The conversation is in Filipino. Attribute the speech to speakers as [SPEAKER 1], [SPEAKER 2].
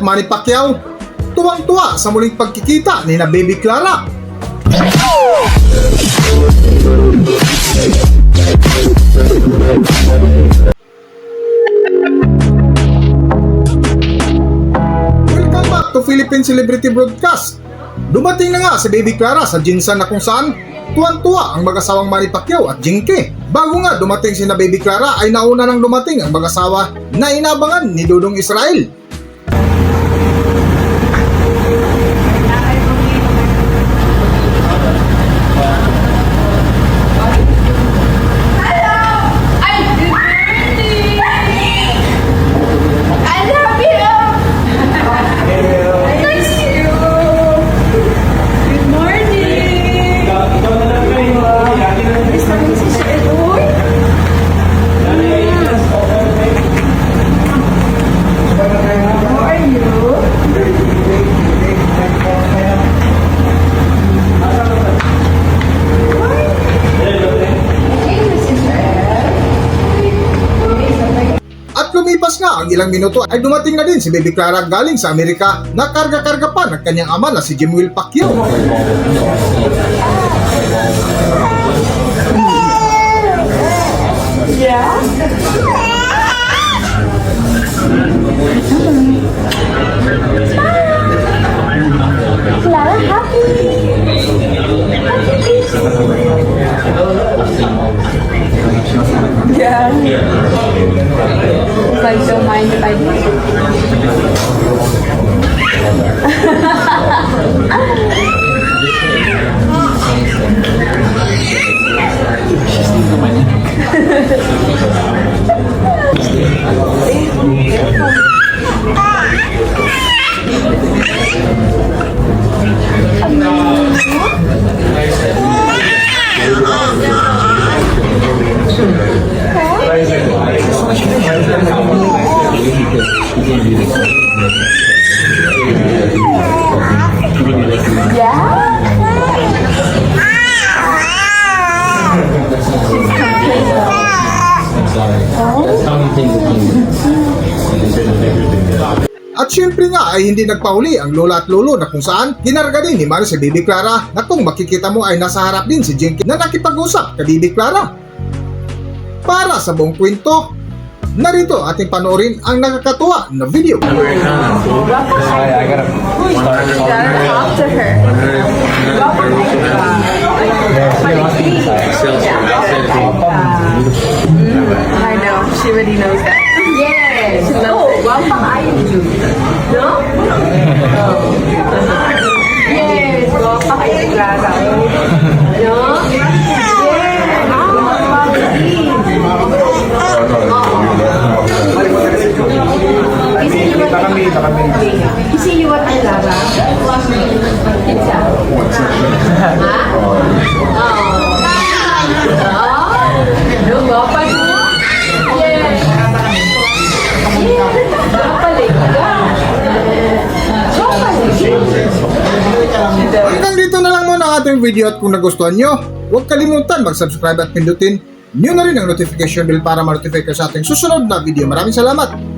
[SPEAKER 1] Manny Pacquiao, tuwang-tuwa sa muling pagkikita ni na Baby Clara. Welcome back to Philippine Celebrity Broadcast. Dumating na nga si Baby Clara sa Jinsan na kung saan tuwan-tuwa ang mag-asawang Manny Pacquiao at Jinky. Bago nga dumating si na Baby Clara ay nauna nang dumating ang mag-asawa na inabangan ni Dudong Israel. Lumipas nga ang ilang minuto ay dumating na din si Baby Clara galing sa Amerika na karga-karga pa ng kanyang ama na si Jemuel Pacquiao.
[SPEAKER 2] Clara, happy. Yeah. If I don't mind if I
[SPEAKER 1] At syempre nga ay hindi nagpahuli ang lola at lolo na kung saan kinarga din ni Manny si Baby Clara na kung makikita mo ay nasa harap din si Jinky na nakipag-usap kay Baby Clara. Para sa buong kwento, narito ating panoorin ang nakakatuwa na video.
[SPEAKER 2] You gotta talk to her. I know, she already knows that. Yes. She loves it. Well, I do. No? Yes. Well, I Clara. No? You see you what I love? Pizza. No, guapa mo? Yes.
[SPEAKER 1] Hanggang dito na lang muna ang ating video at kung nagustuhan nyo, huwag kalimutan mag-subscribe at pindutin nyo na rin ang notification bell para ma-notify ka sa ating susunod na video. Maraming salamat!